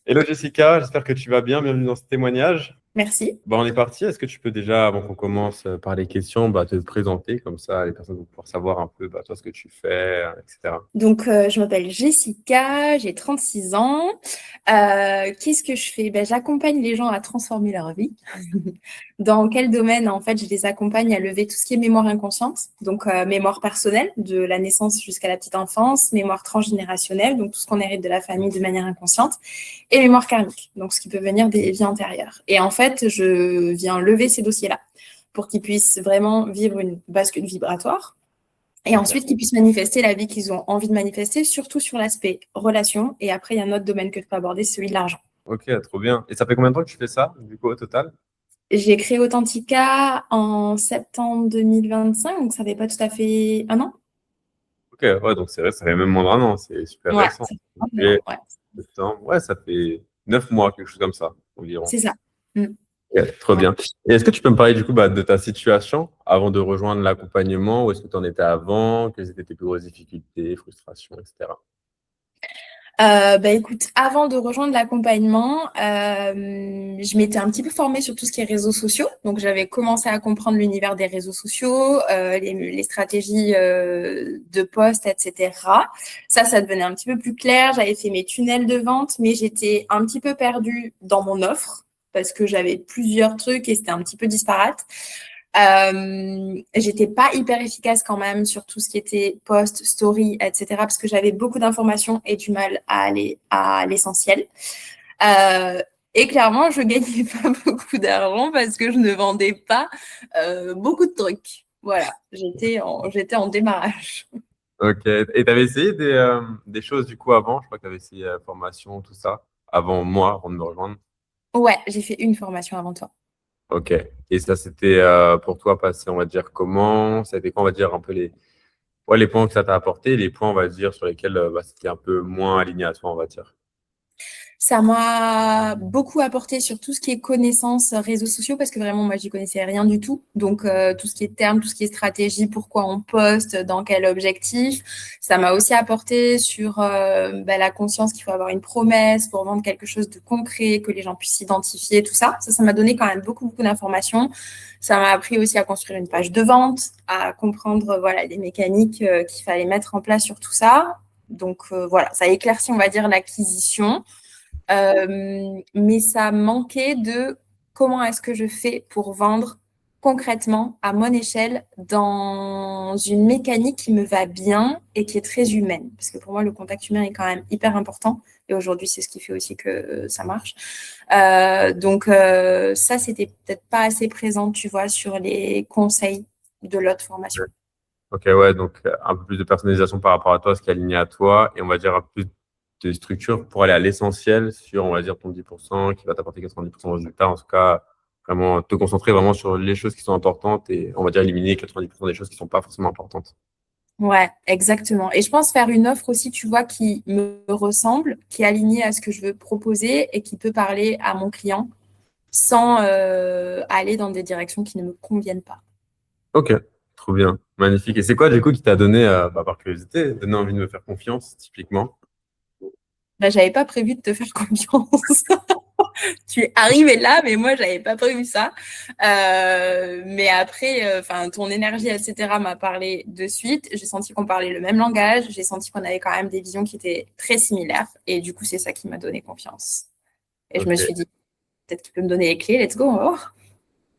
Hello Jessica, j'espère que tu vas bien. Bienvenue dans ce témoignage. Merci. On est parti. Est-ce que tu peux déjà, avant qu'on commence par les questions, te présenter, comme ça les personnes vont pouvoir savoir un peu toi ce que tu fais, etc. Donc, je m'appelle Jessica, j'ai 36 ans. Qu'est-ce que je fais? J'accompagne les gens à transformer leur vie. Dans quel domaine? En fait, je les accompagne à lever tout ce qui est mémoire inconsciente, donc mémoire personnelle, de la naissance jusqu'à la petite enfance, mémoire transgénérationnelle, donc tout ce qu'on hérite de la famille de manière inconsciente, et mémoire karmique, donc ce qui peut venir des vies antérieures. Et en fait, je viens lever ces dossiers-là pour qu'ils puissent vraiment vivre une bascule vibratoire. Et Ok, ensuite, qu'ils puissent manifester la vie qu'ils ont envie de manifester, surtout sur l'aspect relation. Et après, il y a un autre domaine que tu peux aborder, celui de l'argent. ok, trop bien. Et ça fait combien de temps que tu fais ça, du coup, au total? J'ai créé Authentica en septembre 2025, donc ça fait pas tout à fait un an. Ok, ouais, donc c'est vrai, ça fait même moins d'1 an, c'est super Ouais, récent. ça fait un Et an, ouais. septembre, ouais, ça fait 9 mois, quelque chose comme ça, environ. C'est ça. Mm. Ok, trop Ouais. bien. Et est-ce que tu peux me parler du coup de ta situation avant de rejoindre l'accompagnement? Où est-ce que tu en étais avant? Quelles étaient tes plus grosses difficultés, frustrations, etc. Écoute, avant de rejoindre l'accompagnement, je m'étais un petit peu formée sur tout ce qui est réseaux sociaux. Donc, j'avais commencé à comprendre l'univers des réseaux sociaux, les stratégies de poste, etc. Ça devenait un petit peu plus clair. J'avais fait mes tunnels de vente, mais j'étais un petit peu perdue dans mon offre parce que j'avais plusieurs trucs et c'était un petit peu disparate. J'étais pas hyper efficace quand même sur tout ce qui était post, story, etc. parce que j'avais beaucoup d'informations et du mal à aller à l'essentiel. Euh, et clairement, je gagnais pas beaucoup d'argent parce que je ne vendais pas beaucoup de trucs. Voilà, j'étais en démarrage. Ok. Et tu avais essayé des choses du coup avant? Je crois que tu avais essayé formation, tout ça, avant moi, avant de me rejoindre. Ouais, j'ai fait une formation avant toi. Ok. Et ça, c'était pour toi passé, on va dire, comment? Ça a été quoi, on va dire, un peu les points que ça t'a apporté, les points, on va dire, sur lesquels c'était un peu moins aligné à toi, on va dire. Ça m'a beaucoup apporté sur tout ce qui est connaissances réseaux sociaux parce que vraiment, moi, j'y connaissais rien du tout. Donc, tout ce qui est termes, tout ce qui est stratégie, pourquoi on poste, dans quel objectif. Ça m'a aussi apporté sur la conscience qu'il faut avoir une promesse pour vendre quelque chose de concret, que les gens puissent s'identifier, tout ça. Ça m'a donné quand même beaucoup, beaucoup d'informations. Ça m'a appris aussi à construire une page de vente, à comprendre voilà, les mécaniques qu'il fallait mettre en place sur tout ça. Donc, voilà, ça a éclairci, on va dire, l'acquisition. Mais ça manquait de comment est-ce que je fais pour vendre concrètement à mon échelle dans une mécanique qui me va bien et qui est très humaine. Parce que pour moi, le contact humain est quand même hyper important. Et aujourd'hui, c'est ce qui fait aussi que ça marche. Ça, c'était peut-être pas assez présent, tu vois, sur les conseils de l'autre formation. Ok, ouais, donc un peu plus de personnalisation par rapport à toi, ce qui est aligné à toi, et on va dire un peu plus de structure pour aller à l'essentiel sur, on va dire, ton 10% qui va t'apporter 90% de résultats. En tout cas, vraiment te concentrer vraiment sur les choses qui sont importantes et on va dire éliminer 90% des choses qui ne sont pas forcément importantes. Ouais, exactement. Et je pense faire une offre aussi, tu vois, qui me ressemble, qui est alignée à ce que je veux proposer et qui peut parler à mon client sans aller dans des directions qui ne me conviennent pas. Ok, trop bien, magnifique. Et c'est quoi du coup qui t'a donné, par curiosité, donné envie de me faire confiance, typiquement? J'avais pas prévu de te faire confiance. Tu es arrivé là, mais moi, j'avais pas prévu ça. Mais après, ton énergie, etc., m'a parlé de suite. J'ai senti qu'on parlait le même langage. J'ai senti qu'on avait quand même des visions qui étaient très similaires. Et du coup, c'est ça qui m'a donné confiance. Et je me Ok. suis dit, peut-être qu'il peut me donner les clés. Let's go, on va voir.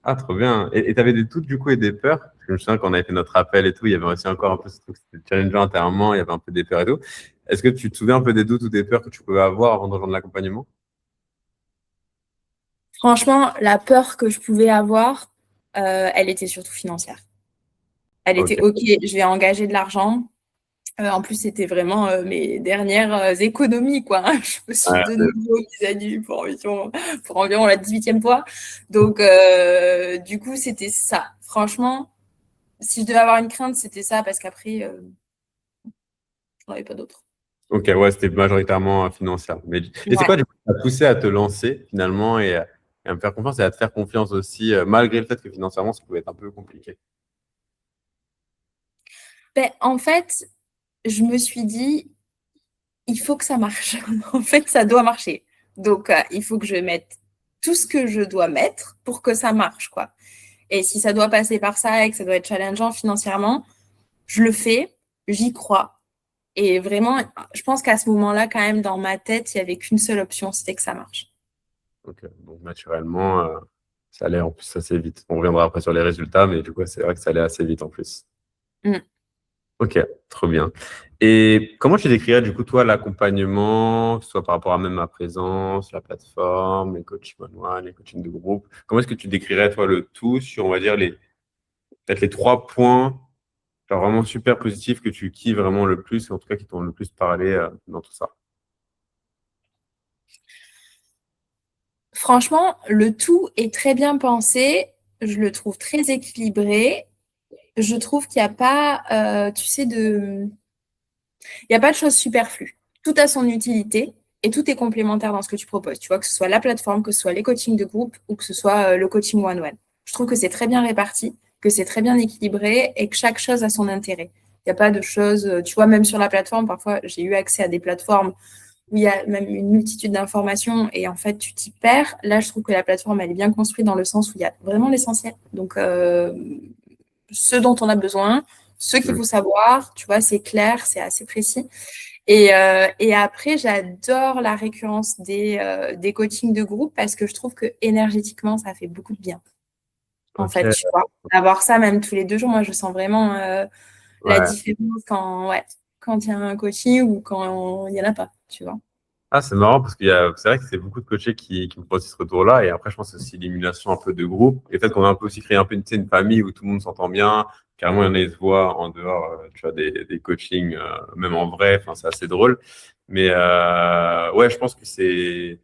Ah, trop bien. Et t'avais des doutes du coup et des peurs? Parce que je me souviens quand on avait fait notre appel et tout, il y avait aussi encore un peu ce truc, c'était challengeant intérieurement, il y avait un peu des peurs et tout. Est-ce que tu te souviens un peu des doutes ou des peurs que tu pouvais avoir avant de rejoindre l'accompagnement? Franchement, la peur que je pouvais avoir, elle était surtout financière. Elle était Ok. OK, je vais engager de l'argent. En plus, c'était vraiment mes dernières économies, quoi, hein. Je me suis Ouais, de nouveau mise à nu pour environ la 18e fois. Donc, du coup, c'était ça. Franchement, si je devais avoir une crainte, c'était ça, parce qu'après, je n'en avais pas d'autre. ok, ouais, c'était majoritairement financière. Et c'est Ouais. quoi du coup qui t'a poussé à te lancer finalement et à me faire confiance et à te faire confiance aussi, malgré le fait que financièrement, ça pouvait être un peu compliqué? En fait, je me suis dit, il faut que ça marche. En fait, ça doit marcher. Donc, il faut que je mette tout ce que je dois mettre pour que ça marche, quoi. Et si ça doit passer par ça et que ça doit être challengeant financièrement, je le fais, j'y crois. Et vraiment, je pense qu'à ce moment-là, quand même, dans ma tête, il n'y avait qu'une seule option, c'était que ça marche. Ok, donc naturellement, ça allait en plus assez vite. On reviendra après sur les résultats, mais du coup, c'est vrai que ça allait assez vite en plus. Mm. Ok, trop bien. Et comment tu décrirais du coup toi l'accompagnement, que ce soit par rapport à même ma présence, la plateforme, les coachings one-one, les coachings de groupe. Comment est-ce que tu décrirais toi le tout sur, on va dire, peut-être les 3 points, genre vraiment super positifs que tu kiffes vraiment le plus, et en tout cas qui t'ont le plus parlé dans tout ça? Franchement, le tout est très bien pensé. Je le trouve très équilibré. Je trouve qu'il n'y a pas, tu sais, il n'y a pas de choses superflues. Tout a son utilité et tout est complémentaire dans ce que tu proposes. Tu vois, que ce soit la plateforme, que ce soit les coachings de groupe ou que ce soit le coaching one-one. Je trouve que c'est très bien réparti, que c'est très bien équilibré et que chaque chose a son intérêt. Il n'y a pas de choses, tu vois, même sur la plateforme, parfois j'ai eu accès à des plateformes où il y a même une multitude d'informations et en fait tu t'y perds. Là, je trouve que la plateforme, elle est bien construite dans le sens où il y a vraiment l'essentiel. Donc, ce dont on a besoin, ce qu'il faut savoir, tu vois, c'est clair, c'est assez précis. Et après, j'adore la récurrence des coachings de groupe parce que je trouve que énergétiquement, ça fait beaucoup de bien. En Ok, fait, tu vois, avoir ça même tous les 2 jours, moi, je sens vraiment la ouais. différence quand il y a un coaching ou quand il n'y en a pas, tu vois. Ah, c'est marrant parce c'est vrai que c'est beaucoup de coachés qui me posent ce retour-là. Et après, je pense que c'est aussi l'émulation un peu de groupe. Et peut-être qu'on a un peu aussi créé un peu une famille où tout le monde s'entend bien. Carrément, il y en a qui se voient en dehors, tu vois, des coachings, même en vrai. Enfin, c'est assez drôle. Mais ouais, je pense que c'est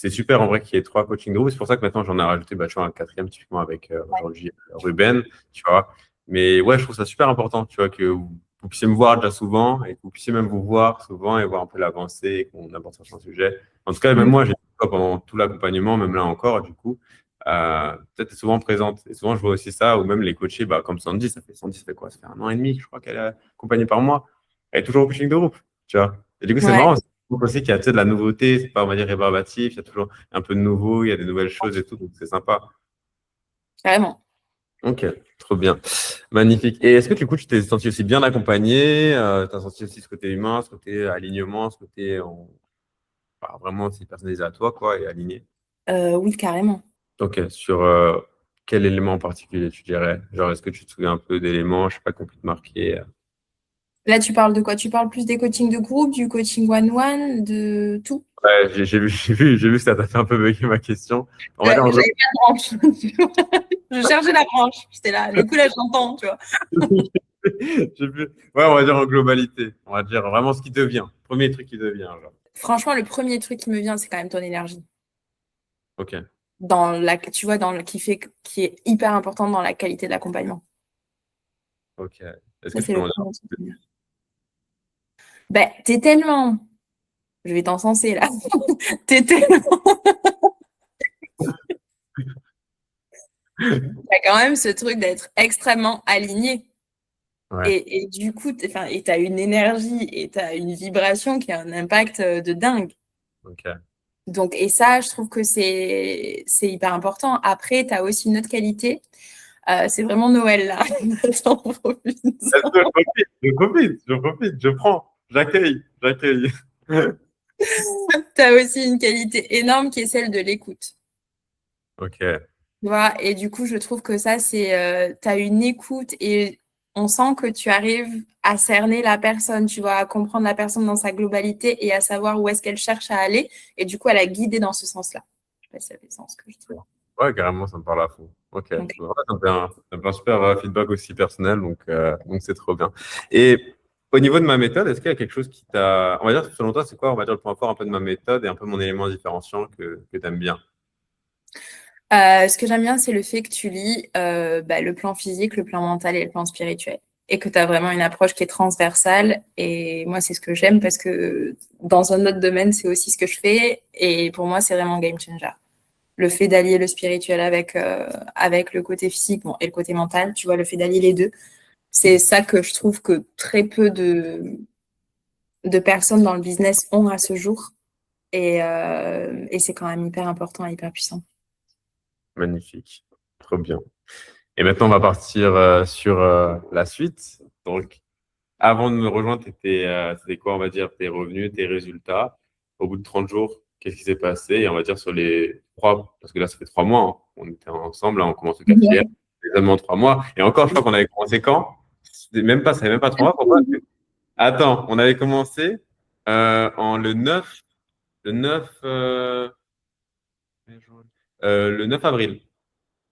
super en vrai qu'il y ait 3 coachings de groupe. C'est pour ça que maintenant, j'en ai rajouté, bah, tu vois, un quatrième typiquement avec aujourd'hui Ruben, tu vois. Mais ouais, je trouve ça super important, tu vois, que vous puissiez me voir déjà souvent et que vous puissiez même vous voir souvent et voir un peu l'avancée et qu'on aborde certains sujets. En tout cas, même Mm. moi, j'ai pendant tout l'accompagnement, même là encore, du coup, peut-être souvent présente. Et souvent, je vois aussi ça, ou même les coachés, bah, comme Sandy, ça fait quoi? Ça fait 1 an et demi, je crois qu'elle est accompagnée par moi. Elle est toujours au coaching de groupe, tu vois. Et du coup, c'est Ouais, marrant. Je trouve aussi qu'il y a tu sais, de la nouveauté, c'est pas, on va dire, rébarbatif, il y a toujours un peu de nouveau, il y a des nouvelles choses et tout, donc c'est sympa. carrément. Ok, trop bien. Magnifique. Et est-ce que du coup, tu t'es senti aussi bien accompagné? Tu as senti aussi ce côté humain, ce côté alignement, ce côté enfin, vraiment c'est personnalisé à toi, quoi, et aligné? Oui, carrément. Ok, sur quel élément en particulier tu dirais? Genre, est-ce que tu te souviens un peu d'éléments, je sais pas, qu'on peut te marquer? Là, tu parles de quoi? Tu parles plus des coachings de groupe, du coaching one-one, de tout? Ouais, j'ai vu que ça t'a fait un peu bugger ma question. On va dire en gros. J'avais pas de branche. Tu vois. Je cherchais la branche. J'étais là. Du coup, là, j'entends, tu vois. Ouais, on va dire en globalité. On va dire vraiment ce qui devient. Premier truc qui devient, genre. Franchement, le premier truc qui me vient, c'est quand même ton énergie. Ok, Tu vois, qui est hyper important dans la qualité de l'accompagnement. ok. Est-ce Ça, que tu c'est peux le m'en dire premier truc qui me vient. Ben, t'es tellement. Je vais t'encenser là. T'es tellement. T'as quand même ce truc d'être extrêmement aligné. Ouais, Et du coup, t'as une énergie et t'as une vibration qui a un impact de dingue. ok. Donc, et ça, je trouve que c'est hyper important. Après, tu as aussi une autre qualité. C'est vraiment Noël, là. Attends, Est-ce que je prends, j'accueille. tu as aussi une qualité énorme qui est celle de l'écoute. Ok, Tu vois, et du coup, je trouve que ça, tu as une écoute et on sent que tu arrives à cerner la personne, tu vois, à comprendre la personne dans sa globalité et à savoir où est-ce qu'elle cherche à aller et du coup, à la guider dans ce sens-là. Je sais pas si ça fait sens ce que je dis. ouais, carrément, ça me parle à fond. Ok, Donc, ouais, ça me fait un super feedback aussi personnel, donc c'est trop bien. Et au niveau de ma méthode, est-ce qu'il y a quelque chose qui t'a. On va dire, selon toi, c'est quoi, on va dire, le point fort un peu de ma méthode et un peu mon élément différenciant que tu aimes bien? ce que j'aime bien, c'est le fait que tu lis le plan physique, le plan mental et le plan spirituel. Et que tu as vraiment une approche qui est transversale. Et moi, c'est ce que j'aime parce que dans un autre domaine, c'est aussi ce que je fais. Et pour moi, c'est vraiment game changer. Le fait d'allier le spirituel avec le côté physique et le côté mental, tu vois, le fait d'allier les deux, c'est ça que je trouve que très peu de personnes dans le business ont à ce jour. Et c'est quand même hyper important et hyper puissant. Magnifique. Trop bien. Et maintenant, on va partir sur la suite. Donc, avant de me rejoindre, c'était quoi, on va dire, tes revenus, tes résultats? Au bout de 30 jours, qu'est-ce qui s'est passé? Et on va dire sur les 3, parce que là, ça fait 3 mois, hein. On était ensemble, là, on commence le quatrième, Ouais. examen en 3 mois. Et encore, je crois qu'on avait commencé quand? Ça fait même pas 3 mois. Pourquoi? Attends, on avait commencé le 9, le 9, le 9 avril.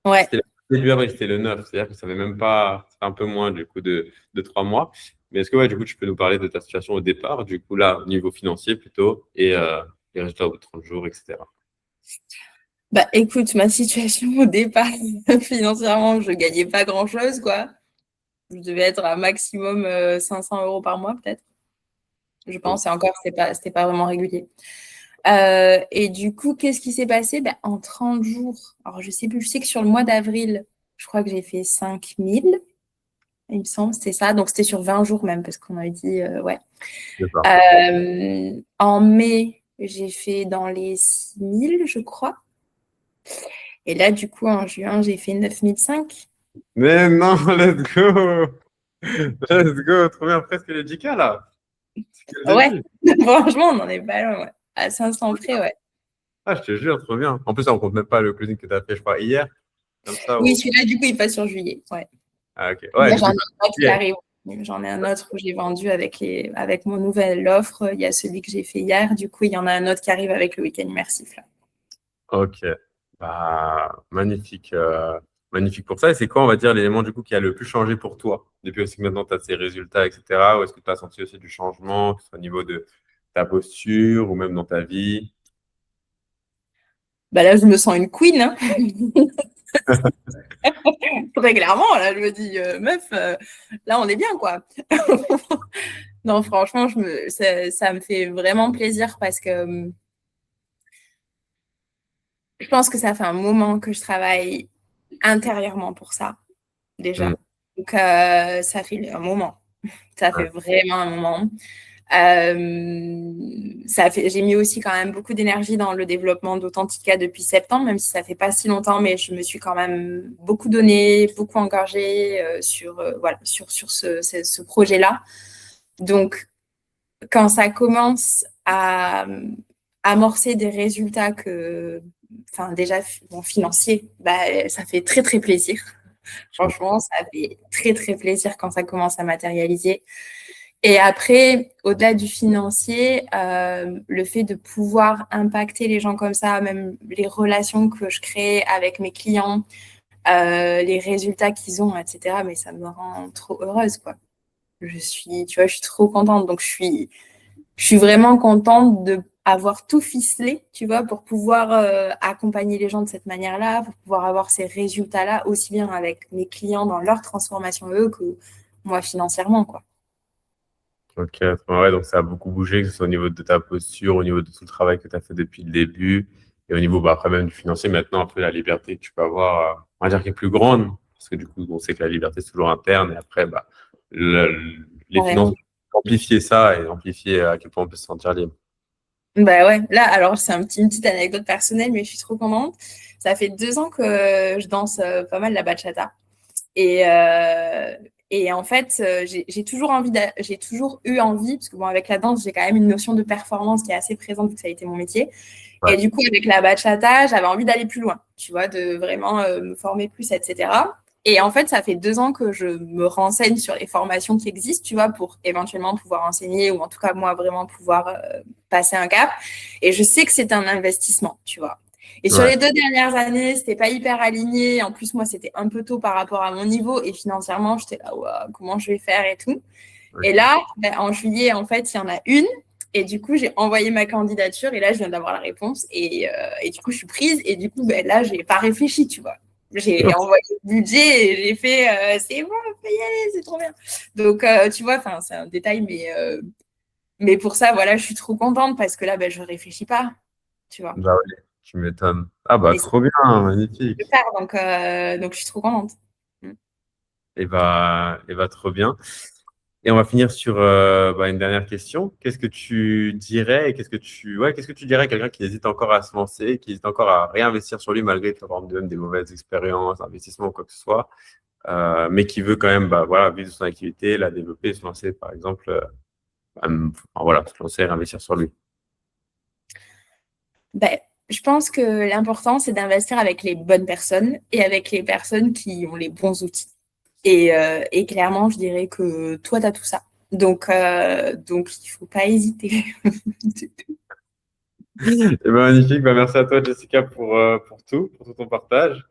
Ouais. C'était le début avril, c'était le 9. C'est-à-dire que ça fait même pas, ça fait un peu moins du coup de 3 mois. Mais est-ce que ouais, du coup, tu peux nous parler de ta situation au départ, du coup, là, au niveau financier plutôt, et les résultats au bout de 30 jours, etc. Bah écoute, ma situation au départ, financièrement, je gagnais pas grand-chose, quoi. Je devais être à maximum 500 euros par mois, peut-être. Je Donc, pense, et encore, c'était pas vraiment régulier. Et du coup, qu'est-ce qui s'est passé? Bah, en 30 jours, alors je sais plus, je sais que sur le mois d'avril, je crois que j'ai fait 5000, il me semble, c'était ça. Donc c'était sur 20 jours même, parce qu'on avait dit, ouais. c'est ça. En mai, j'ai fait dans les 6000, je crois. Et là, du coup, en juin, j'ai fait 9005. Mais non, let's go! Let's go! Trop bien, presque les 10K là! C'est que le Ouais, début. franchement, on n'en est pas loin, ouais. À 500 près, ouais. Ah, je te jure, trop bien. En plus, on compte même pas le closing que tu as fait, je crois, hier, comme ça. Oui, celui-là, du coup, il passe sur juillet. Ouais. Ah, ok. Ouais, Là, du j'en coup, ai ça un autre qui hier. arrive. J'en ai un autre où j'ai vendu avec mon nouvelle offre. Il y a celui que j'ai fait hier. Du coup, il y en a un autre qui arrive avec le week-end immersif, là. Ok. Bah, magnifique. Magnifique pour ça. Et c'est quoi, on va dire, l'élément du coup qui a le plus changé pour toi depuis aussi que maintenant tu as ces résultats, etc. Ou est-ce que tu as senti aussi du changement, que ce soit au niveau de ta posture ou même dans ta vie? Bah là, je me sens une queen, hein. Très clairement, là, je me dis, meuf, là, on est bien, quoi. Non, franchement, ça me fait vraiment plaisir parce que je pense que ça fait un moment que je travaille intérieurement pour ça, Hmm. déjà. Donc, ça fait un moment. Ça Ouais. fait vraiment un moment. J'ai mis aussi quand même beaucoup d'énergie dans le développement d'Authentica depuis septembre, même si ça fait pas si longtemps, mais je me suis quand même beaucoup donné, beaucoup engagée voilà, sur ce projet-là. Donc, quand ça commence à amorcer des résultats enfin déjà bon, financiers, bah, ça fait très très plaisir. Je comprends. Franchement, ça fait très très plaisir quand ça commence à matérialiser. Et après, au-delà du financier, le fait de pouvoir impacter les gens comme ça, même les relations que je crée avec mes clients, les résultats qu'ils ont, etc. Mais ça me rend trop heureuse, quoi. Tu vois, je suis trop contente. Donc, je suis vraiment contente de avoir tout ficelé, tu vois, pour pouvoir accompagner les gens de cette manière-là, pour pouvoir avoir ces résultats-là, aussi bien avec mes clients dans leur transformation eux que moi financièrement, quoi. Ok, ouais, donc ça a beaucoup bougé, que ce soit au niveau de ta posture, au niveau de tout le travail que tu as fait depuis le début, et au niveau bah, après même du financier, maintenant, un peu la liberté que tu peux avoir, on va dire qu'elle est plus grande, parce que du coup, on sait que la liberté, c'est toujours interne, et après, bah, les finances, Carrément. amplifier ça et amplifier à quel point on peut se sentir libre. Bah ouais, là, alors c'est une petite anecdote personnelle, mais je suis trop contente. Ça fait 2 ans que je danse pas mal la bachata. Et, euh, et en fait, j'ai toujours eu envie, parce que bon, avec la danse, j'ai quand même une notion de performance qui est assez présente, vu que ça a été mon métier. Ouais, Et du coup, avec la bachata, j'avais envie d'aller plus loin, tu vois, de vraiment me former plus, etc. Et en fait, ça fait 2 ans que je me renseigne sur les formations qui existent, tu vois, pour éventuellement pouvoir enseigner ou en tout cas, moi, vraiment pouvoir passer un cap. Et je sais que c'est un investissement, tu vois. Et sur ouais, les 2 dernières années, c'était pas hyper aligné. En plus, moi, c'était un peu tôt par rapport à mon niveau. Et financièrement, j'étais là, ouah, comment je vais faire et tout. Et ok. là, ben, en juillet, en fait, il y en a une. Et du coup, j'ai envoyé ma candidature et là, je viens d'avoir la réponse. Et du coup, je suis prise. Et du coup, ben, là, j'ai pas réfléchi, tu vois. J'ai envoyé le budget et j'ai fait c'est bon, on peut y aller, c'est trop bien. Donc, tu vois, c'est un détail, mais pour ça, voilà, je suis trop contente parce que là, ben, je réfléchis pas, tu vois. Bah oui, tu m'étonnes. Ah bah Et c'est trop bien, ce que je magnifique. veux faire, donc je suis trop contente. Mm. Et bah trop bien. Et on va finir sur une dernière question. Qu'est-ce que tu dirais et qu'est-ce que tu dirais à quelqu'un qui hésite encore à se lancer, qui hésite encore à réinvestir sur lui malgré avoir même des mauvaises expériences, investissements ou quoi que ce soit, mais qui veut quand même vivre son activité, la développer, se lancer par exemple, se lancer et réinvestir sur lui. Ben, je pense que l'important, c'est d'investir avec les bonnes personnes et avec les personnes qui ont les bons outils. Et clairement, je dirais que toi, tu as tout ça. Donc, il ne faut pas hésiter. Eh ben, magnifique. Bah, merci à toi, Jessica, pour tout ton partage.